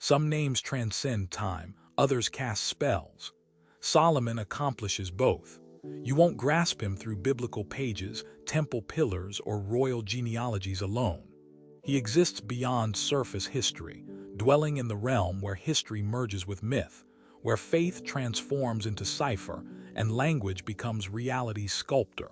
Some names transcend time, others cast spells. Solomon accomplishes both. You won't grasp him through biblical pages, temple pillars, or royal genealogies alone. He exists beyond surface history, dwelling in the realm where history merges with myth, where faith transforms into cipher and language becomes reality's sculptor.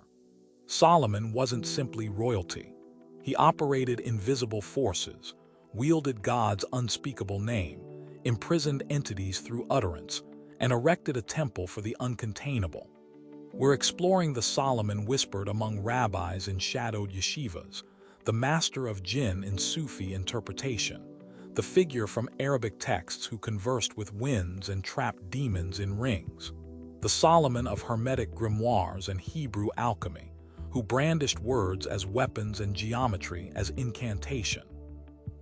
Solomon wasn't simply royalty. He operated invisible forces, wielded God's unspeakable name, imprisoned entities through utterance, and erected a temple for the uncontainable. We're exploring the Solomon whispered among rabbis in shadowed yeshivas, the master of jinn in Sufi interpretation, the figure from Arabic texts who conversed with winds and trapped demons in rings, the Solomon of Hermetic grimoires and Hebrew alchemy, who brandished words as weapons and geometry as incantation.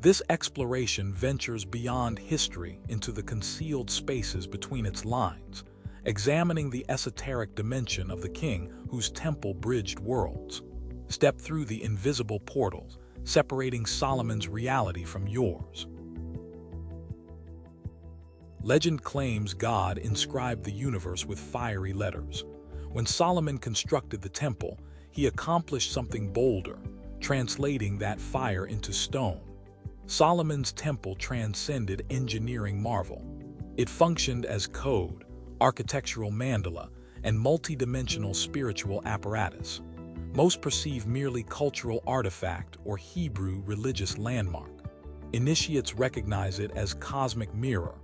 This exploration ventures beyond history into the concealed spaces between its lines, examining the esoteric dimension of the king whose temple bridged worlds. Step through the invisible portals, separating Solomon's reality from yours. Legend claims God inscribed the universe with fiery letters. When Solomon constructed the temple, he accomplished something bolder, translating that fire into stone. Solomon's temple transcended engineering marvel. It functioned as code, architectural mandala, and multidimensional spiritual apparatus. Most perceive merely cultural artifact or Hebrew religious landmark. Initiates recognize it as cosmic mirror,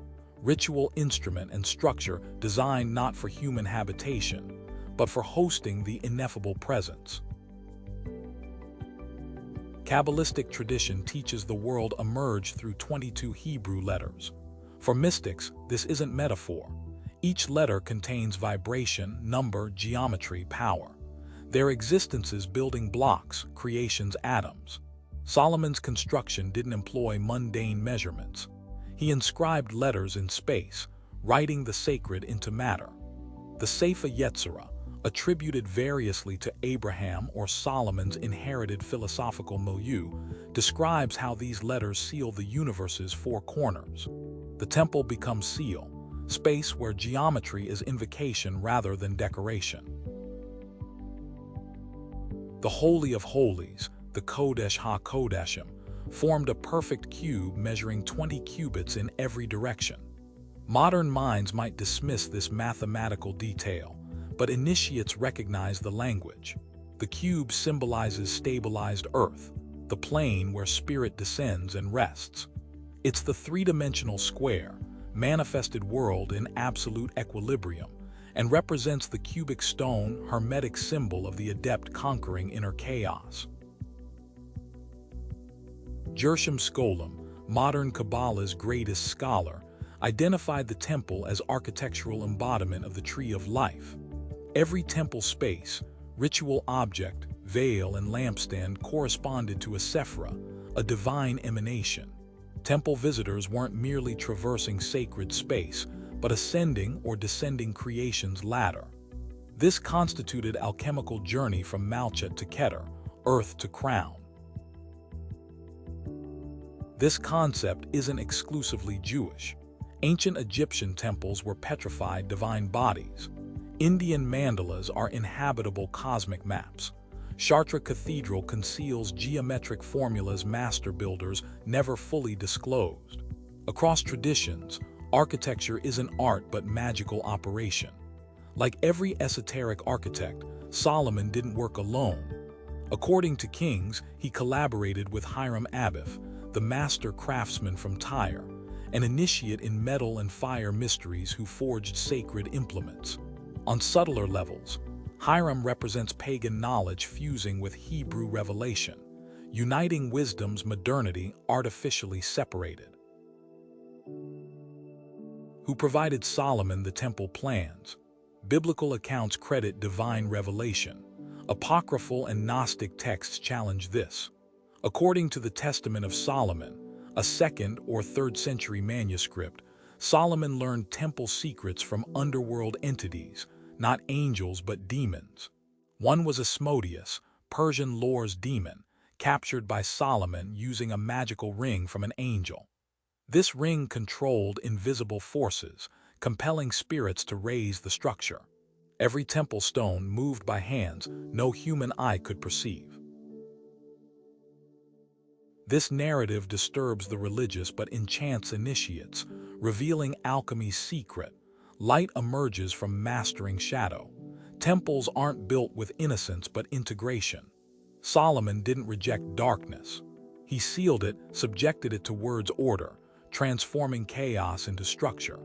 ritual instrument and structure designed not for human habitation, but for hosting the ineffable presence. Kabbalistic tradition teaches the world emerged through 22 Hebrew letters. For mystics, this isn't metaphor. Each letter contains vibration, number, geometry, power. Their existences building blocks, creation's atoms. Solomon's construction didn't employ mundane measurements. He inscribed letters in space, writing the sacred into matter. The Sefer Yetzirah, attributed variously to Abraham or Solomon's inherited philosophical milieu, describes how these letters seal the universe's four corners. The temple becomes seal, space where geometry is invocation rather than decoration. The Holy of Holies, the Kodesh ha-Kodeshim, formed a perfect cube measuring 20 cubits in every direction. Modern minds might dismiss this mathematical detail, but initiates recognize the language. The cube symbolizes stabilized earth, the plane where spirit descends and rests. It's the three-dimensional square, manifested world in absolute equilibrium, and represents the cubic stone, Hermetic symbol of the adept conquering inner chaos. Gershom Scholem, modern Kabbalah's greatest scholar, identified the temple as architectural embodiment of the tree of life. Every temple space, ritual object, veil, and lampstand corresponded to a sephira, a divine emanation. Temple visitors weren't merely traversing sacred space, but ascending or descending creation's ladder. This constituted alchemical journey from Malchet to Keter, earth to crown. This concept isn't exclusively Jewish. Ancient Egyptian temples were petrified divine bodies. Indian mandalas are inhabitable cosmic maps. Chartres Cathedral conceals geometric formulas master builders never fully disclosed. Across traditions, architecture isn't art but magical operation. Like every esoteric architect, Solomon didn't work alone. According to Kings, he collaborated with Hiram Abiff, the master craftsman from Tyre, an initiate in metal and fire mysteries who forged sacred implements. On subtler levels, Hiram represents pagan knowledge fusing with Hebrew revelation, uniting wisdom's modernity artificially separated. Who provided Solomon the temple plans? Biblical accounts credit divine revelation. Apocryphal and Gnostic texts challenge this. According to the Testament of Solomon, a 2nd or 3rd century manuscript, Solomon learned temple secrets from underworld entities, not angels but demons. One was Asmodeus, Persian lore's demon, captured by Solomon using a magical ring from an angel. This ring controlled invisible forces, compelling spirits to raise the structure. Every temple stone moved by hands no human eye could perceive. This narrative disturbs the religious but enchants initiates, revealing alchemy's secret. Light emerges from mastering shadow. Temples aren't built with innocence but integration. Solomon didn't reject darkness. He sealed it, subjected it to word's order, transforming chaos into structure.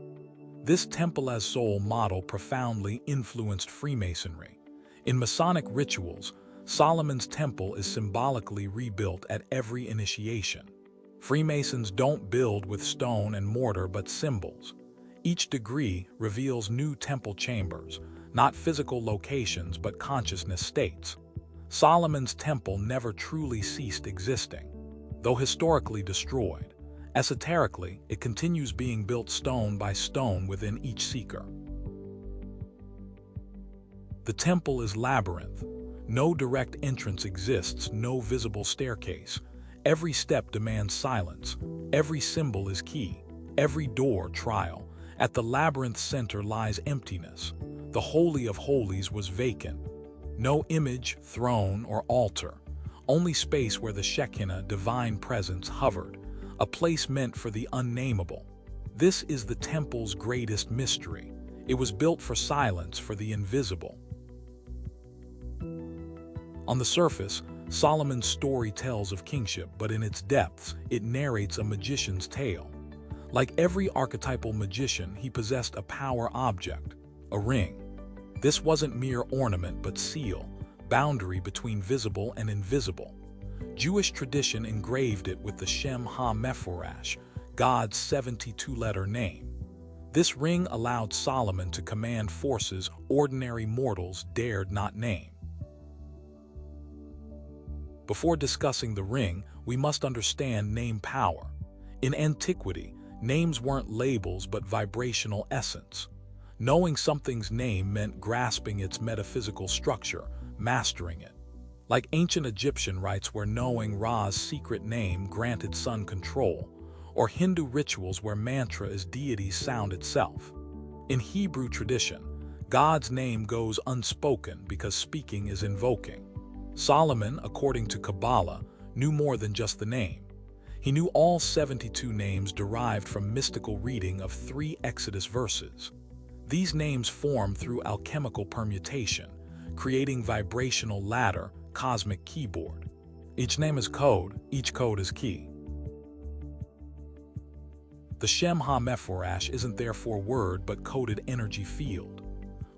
This temple as soul model profoundly influenced Freemasonry. In Masonic rituals, Solomon's temple is symbolically rebuilt at every initiation. Freemasons don't build with stone and mortar but symbols. Each degree reveals new temple chambers, not physical locations but consciousness states. Solomon's temple never truly ceased existing. Though historically destroyed, esoterically it continues being built stone by stone within each seeker. The temple is labyrinth. No direct entrance exists, no visible staircase. Every step demands silence. Every symbol is key. Every door trial. At the labyrinth's center lies emptiness. The Holy of Holies was vacant. No image, throne, or altar. Only space where the Shekinah, divine presence, hovered. A place meant for the unnameable. This is the temple's greatest mystery. It was built for silence, for the invisible. On the surface, Solomon's story tells of kingship, but in its depths, it narrates a magician's tale. Like every archetypal magician, he possessed a power object, a ring. This wasn't mere ornament but seal, boundary between visible and invisible. Jewish tradition engraved it with the Shem ha-mephorash, God's 72-letter name. This ring allowed Solomon to command forces ordinary mortals dared not name. Before discussing the ring, we must understand name power. In antiquity, names weren't labels but vibrational essence. Knowing something's name meant grasping its metaphysical structure, mastering it. Like ancient Egyptian rites where knowing Ra's secret name granted sun control, or Hindu rituals where mantra is deity's sound itself. In Hebrew tradition, God's name goes unspoken because speaking is invoking. Solomon, according to Kabbalah, knew more than just the name. He knew all 72 names derived from mystical reading of 3 Exodus verses. These names form through alchemical permutation, creating vibrational ladder, cosmic keyboard. Each name is code, each code is key. The Shem ha-mephorash isn't therefore word but coded energy field.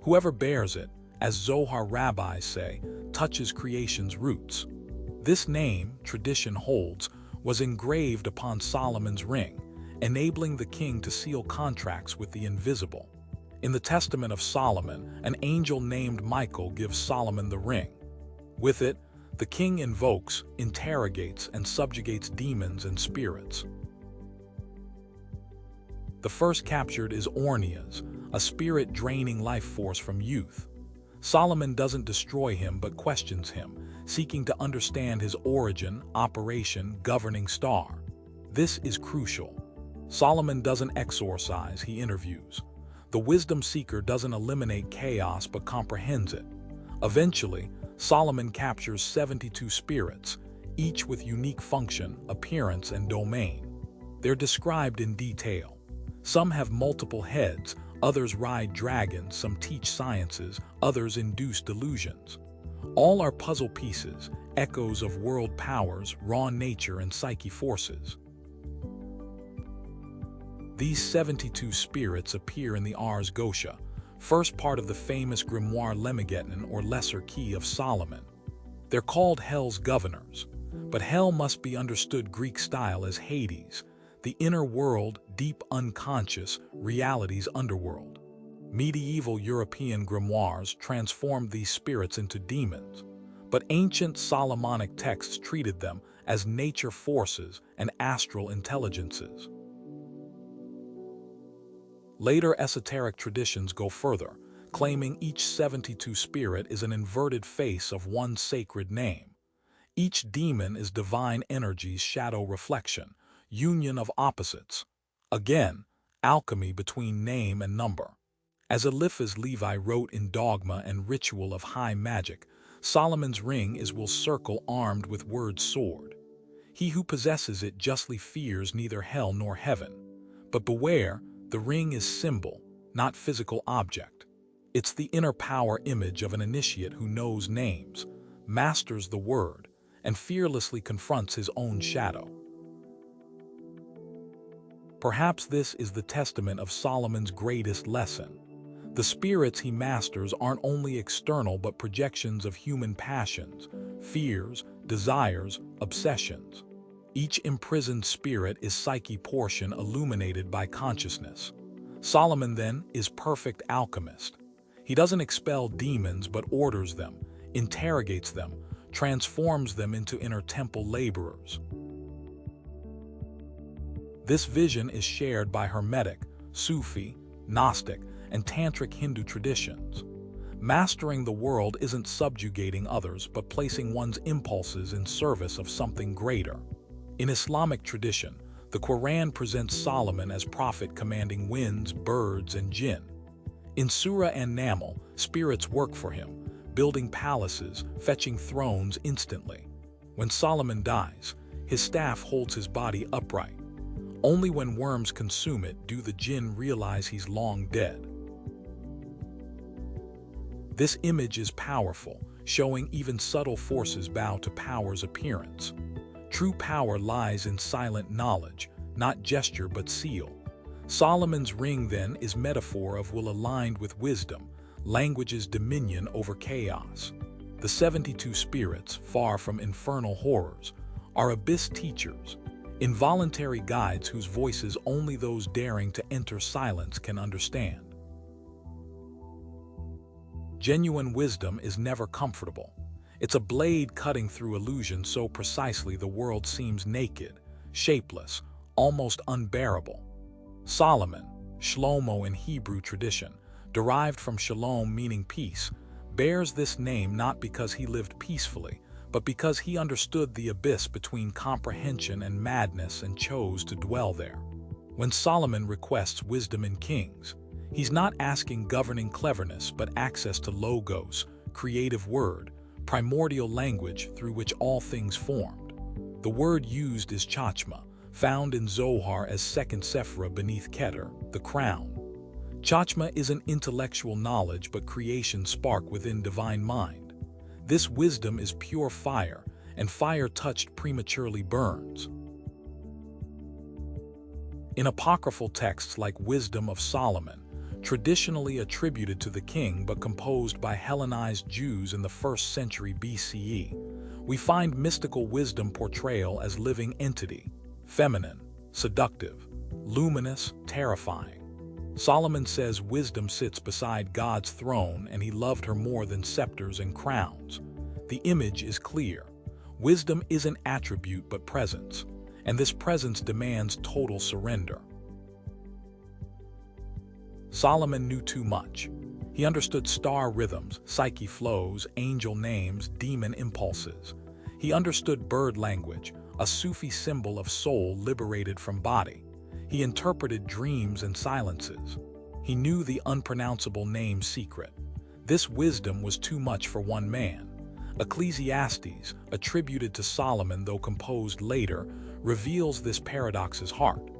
Whoever bears it, as Zohar rabbis say, touches creation's roots. This name, tradition holds, was engraved upon Solomon's ring, enabling the king to seal contracts with the invisible. In the Testament of Solomon, an angel named Michael gives Solomon the ring. With it, the king invokes, interrogates, and subjugates demons and spirits. The first captured is Ornias, a spirit draining life force from youth. Solomon doesn't destroy him but questions him, seeking to understand his origin, operation, governing star. This is crucial. Solomon doesn't exorcise, he interviews. The wisdom seeker doesn't eliminate chaos but comprehends it. Eventually, Solomon captures 72 spirits, each with unique function, appearance, and domain. They're described in detail. Some have multiple heads, others ride dragons, some teach sciences, others induce delusions. All are puzzle pieces, echoes of world powers, raw nature, and psyche forces. These 72 spirits appear in the Ars Gotia, first part of the famous grimoire Lemegeton or Lesser Key of Solomon. They're called Hell's governors, but Hell must be understood Greek style as Hades, the inner world, deep unconscious, reality's underworld. Medieval European grimoires transformed these spirits into demons, but ancient Solomonic texts treated them as nature forces and astral intelligences. Later esoteric traditions go further, claiming each 72 spirit is an inverted face of one sacred name. Each demon is divine energy's shadow reflection, union of opposites. Again, alchemy between name and number. As Eliphas Levi wrote in Dogma and Ritual of High Magic, Solomon's ring will circle armed with word's sword. He who possesses it justly fears neither hell nor heaven. But beware, the ring is symbol, not physical object. It's the inner power image of an initiate who knows names, masters the word, and fearlessly confronts his own shadow. Perhaps this is the testament of Solomon's greatest lesson. The spirits he masters aren't only external but projections of human passions, fears, desires, obsessions. Each imprisoned spirit is psyche portion illuminated by consciousness. Solomon, then, is perfect alchemist. He doesn't expel demons but orders them, interrogates them, transforms them into inner temple laborers. This vision is shared by Hermetic, Sufi, Gnostic, and Tantric Hindu traditions. Mastering the world isn't subjugating others but placing one's impulses in service of something greater. In Islamic tradition, the Quran presents Solomon as prophet commanding winds, birds, and jinn. In Surah and Naml, spirits work for him, building palaces, fetching thrones instantly. When Solomon dies, his staff holds his body upright. Only when worms consume it do the jinn realize he's long dead. This image is powerful, showing even subtle forces bow to power's appearance. True power lies in silent knowledge, not gesture but seal. Solomon's ring, then, is metaphor of will aligned with wisdom, language's dominion over chaos. The 72 spirits, far from infernal horrors, are abyss teachers, involuntary guides whose voices only those daring to enter silence can understand. Genuine wisdom is never comfortable. It's a blade cutting through illusion so precisely the world seems naked, shapeless, almost unbearable. Solomon, Shlomo in Hebrew tradition, derived from shalom meaning peace, bears this name not because he lived peacefully, but because he understood the abyss between comprehension and madness and chose to dwell there. When Solomon requests wisdom in kings, he's not asking governing cleverness but access to logos, creative word, primordial language through which all things formed. The word used is chachma, found in Zohar as second sephira beneath Keter, the crown. Chachma isn't intellectual knowledge but creation spark within divine mind. This wisdom is pure fire, and fire touched prematurely burns. In apocryphal texts like Wisdom of Solomon, traditionally attributed to the king but composed by Hellenized Jews in the 1st century BCE, we find mystical wisdom portrayal as living entity, feminine, seductive, luminous, terrifying. Solomon says wisdom sits beside God's throne and he loved her more than scepters and crowns. The image is clear. Wisdom isn't attribute but presence, and this presence demands total surrender. Solomon knew too much. He understood star rhythms, psyche flows, angel names, demon impulses. He understood bird language, a Sufi symbol of soul liberated from body. He interpreted dreams and silences. He knew the unpronounceable name secret. This wisdom was too much for one man. Ecclesiastes, attributed to Solomon though composed later, reveals this paradox's heart.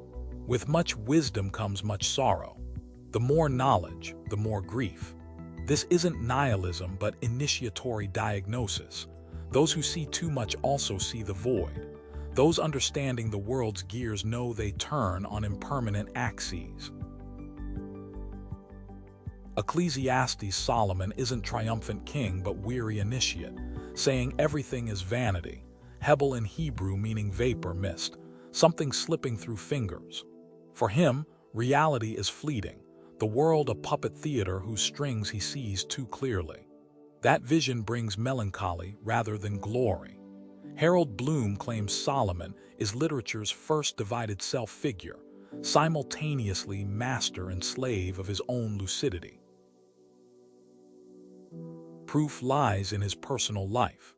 With much wisdom comes much sorrow. The more knowledge, the more grief. This isn't nihilism but initiatory diagnosis. Those who see too much also see the void. Those understanding the world's gears know they turn on impermanent axes. Ecclesiastes Solomon isn't triumphant king but weary initiate, saying everything is vanity, hebel in Hebrew meaning vapor, mist, something slipping through fingers. For him, reality is fleeting, the world a puppet theater whose strings he sees too clearly. That vision brings melancholy rather than glory. Harold Bloom claims Solomon is literature's first divided self-figure, simultaneously master and slave of his own lucidity. Proof lies in his personal life.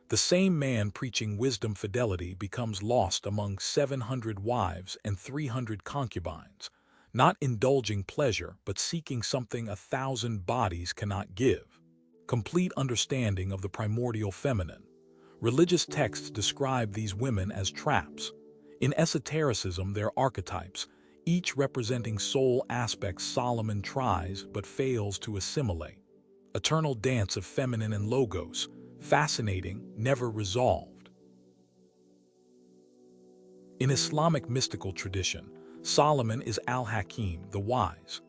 The same man preaching wisdom fidelity becomes lost among 700 wives and 300 concubines, not indulging pleasure but seeking something 1,000 bodies cannot give. Complete understanding of the primordial feminine. Religious texts describe these women as traps. In esotericism, they're archetypes, each representing soul aspects Solomon tries but fails to assimilate. Eternal dance of feminine and logos, fascinating, never resolved. In Islamic mystical tradition, Solomon is Al-Hakim, the wise,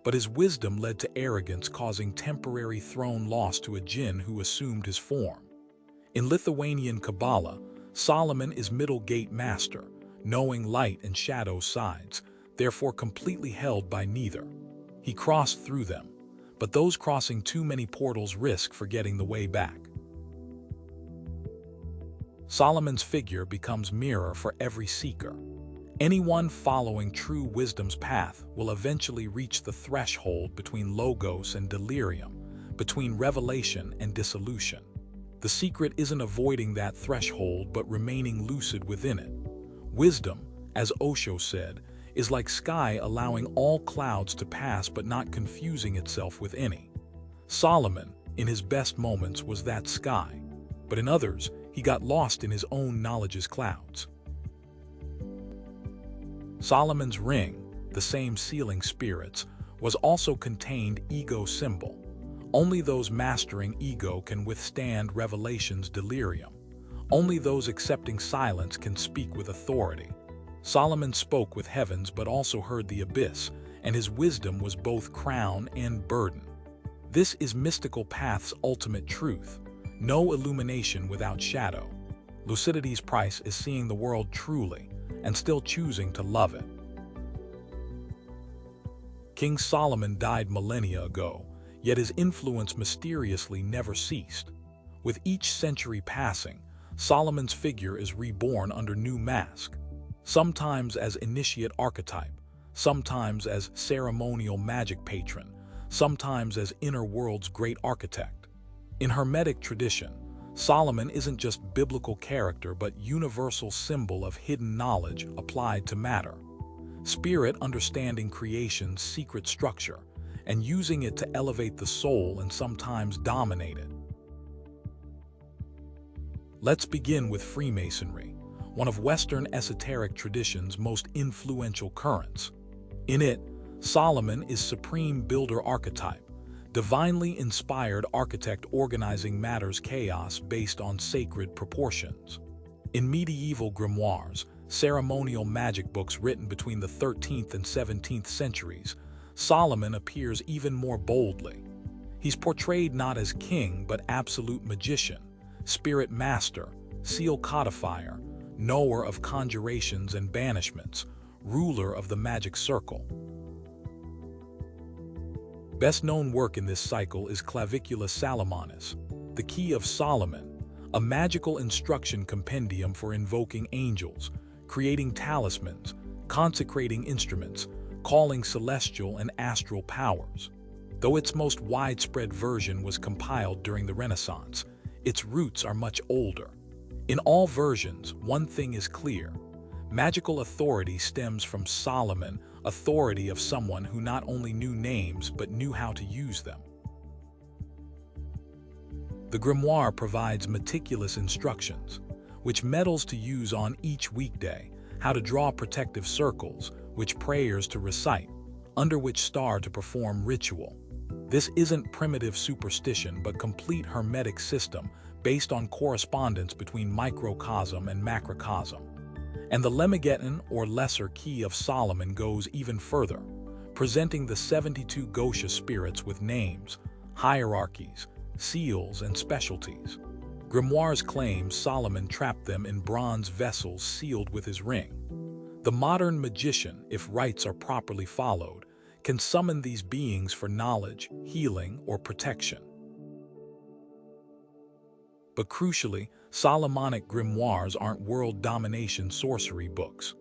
but his wisdom led to arrogance, causing temporary throne loss to a jinn who assumed his form. In Lithuanian Kabbalah, Solomon is middle gate master, knowing light and shadow sides, therefore completely held by neither. He crossed through them, but those crossing too many portals risk forgetting the way back. Solomon's figure becomes mirror for every seeker. Anyone following true wisdom's path will eventually reach the threshold between logos and delirium, between revelation and dissolution. The secret isn't avoiding that threshold but remaining lucid within it. Wisdom, as Osho said, is like sky allowing all clouds to pass but not confusing itself with any. Solomon, in his best moments, was that sky, but in others, he got lost in his own knowledge's clouds. Solomon's ring, the same sealing spirits, was also contained ego symbol. Only those mastering ego can withstand revelation's delirium. Only those accepting silence can speak with authority. Solomon spoke with heavens but also heard the abyss, and his wisdom was both crown and burden. This is mystical path's ultimate truth. No illumination without shadow. Lucidity's price is seeing the world truly and still choosing to love it. King Solomon died millennia ago, yet his influence mysteriously never ceased. With each century passing, Solomon's figure is reborn under new mask, sometimes as initiate archetype, sometimes as ceremonial magic patron, sometimes as inner world's great architect. In Hermetic tradition, Solomon isn't just biblical character but universal symbol of hidden knowledge applied to matter. Spirit understanding creation's secret structure and using it to elevate the soul and sometimes dominate it. Let's begin with Freemasonry, one of Western esoteric tradition's most influential currents. In it, Solomon is supreme builder archetype, divinely inspired architect organizing matter's chaos based on sacred proportions. In medieval grimoires, ceremonial magic books written between the 13th and 17th centuries, Solomon appears even more boldly. He's portrayed not as king but absolute magician, spirit master, seal codifier, knower of conjurations and banishments, ruler of the magic circle. Best-known work in this cycle is Clavicula Salomonis, the Key of Solomon, a magical instruction compendium for invoking angels, creating talismans, consecrating instruments, calling celestial and astral powers. Though its most widespread version was compiled during the Renaissance, its roots are much older. In all versions, one thing is clear. Magical authority stems from Solomon, authority of someone who not only knew names but knew how to use them. The grimoire provides meticulous instructions, which metals to use on each weekday, how to draw protective circles, which prayers to recite, under which star to perform ritual. This isn't primitive superstition but complete Hermetic system based on correspondence between microcosm and macrocosm. And the Lemegeton or Lesser Key of Solomon goes even further, presenting the 72 Gosha spirits with names, hierarchies, seals, and specialties. Grimoires claim Solomon trapped them in bronze vessels sealed with his ring. The modern magician, if rites are properly followed, can summon these beings for knowledge, healing, or protection. But crucially, Solomonic grimoires aren't world domination sorcery books.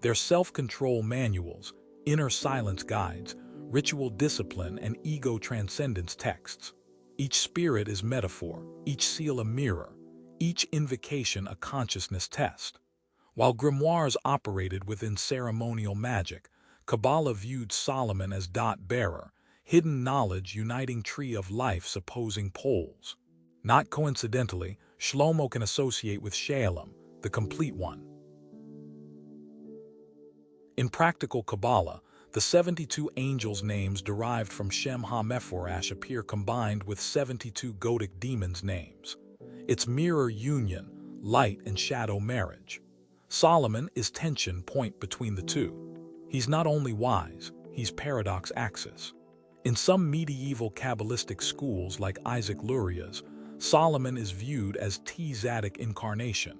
They're self-control manuals, inner silence guides, ritual discipline, and ego transcendence texts. Each spirit is metaphor, each seal a mirror, each invocation a consciousness test. While grimoires operated within ceremonial magic, Kabbalah viewed Solomon as dot-bearer, hidden knowledge uniting tree of life's opposing poles. Not coincidentally, Shlomo can associate with Scholem, the complete one. In practical Kabbalah, the 72 angels' names derived from Shem ha-mephorash appear combined with 72 Godic demons' names. It's mirror union, light and shadow marriage. Solomon is tension point between the two. He's not only wise, he's paradox axis. In some medieval Kabbalistic schools like Isaac Luria's, Solomon is viewed as Tzaddik incarnation,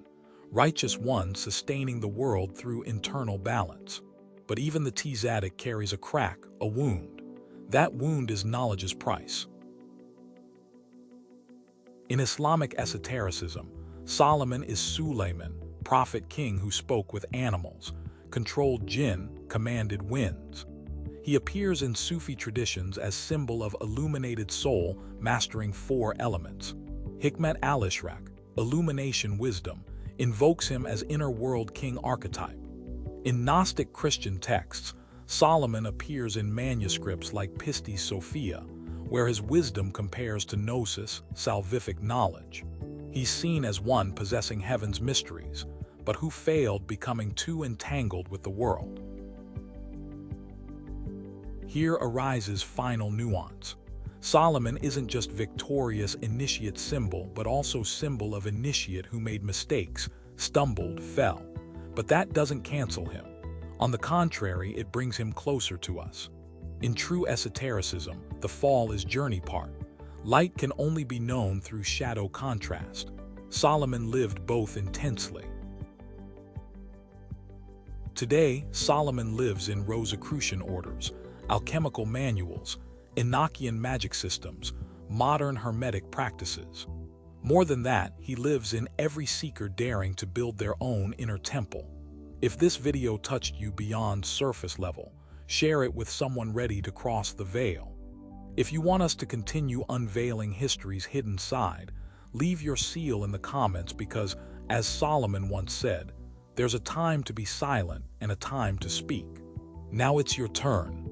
righteous one sustaining the world through internal balance. But even the Tzaddik carries a crack, a wound. That wound is knowledge's price. In Islamic esotericism, Solomon is Suleiman, prophet king who spoke with animals, controlled jinn, commanded winds. He appears in Sufi traditions as symbol of illuminated soul mastering 4 elements. Hikmet al-Ishraq, illumination wisdom, invokes him as inner world king archetype. In Gnostic Christian texts, Solomon appears in manuscripts like Pistis Sophia, where his wisdom compares to gnosis, salvific knowledge. He's seen as one possessing heaven's mysteries, but who failed becoming too entangled with the world. Here arises final nuance. Solomon isn't just victorious initiate symbol, but also symbol of initiate who made mistakes, stumbled, fell. But that doesn't cancel him. On the contrary, it brings him closer to us. In true esotericism, the fall is journey part. Light can only be known through shadow contrast. Solomon lived both intensely. Today, Solomon lives in Rosicrucian orders, alchemical manuals, Enochian magic systems, modern Hermetic practices. More than that, he lives in every seeker daring to build their own inner temple. If this video touched you beyond surface level, share it with someone ready to cross the veil. If you want us to continue unveiling history's hidden side, leave your seal in the comments because, as Solomon once said, there's a time to be silent and a time to speak. Now it's your turn.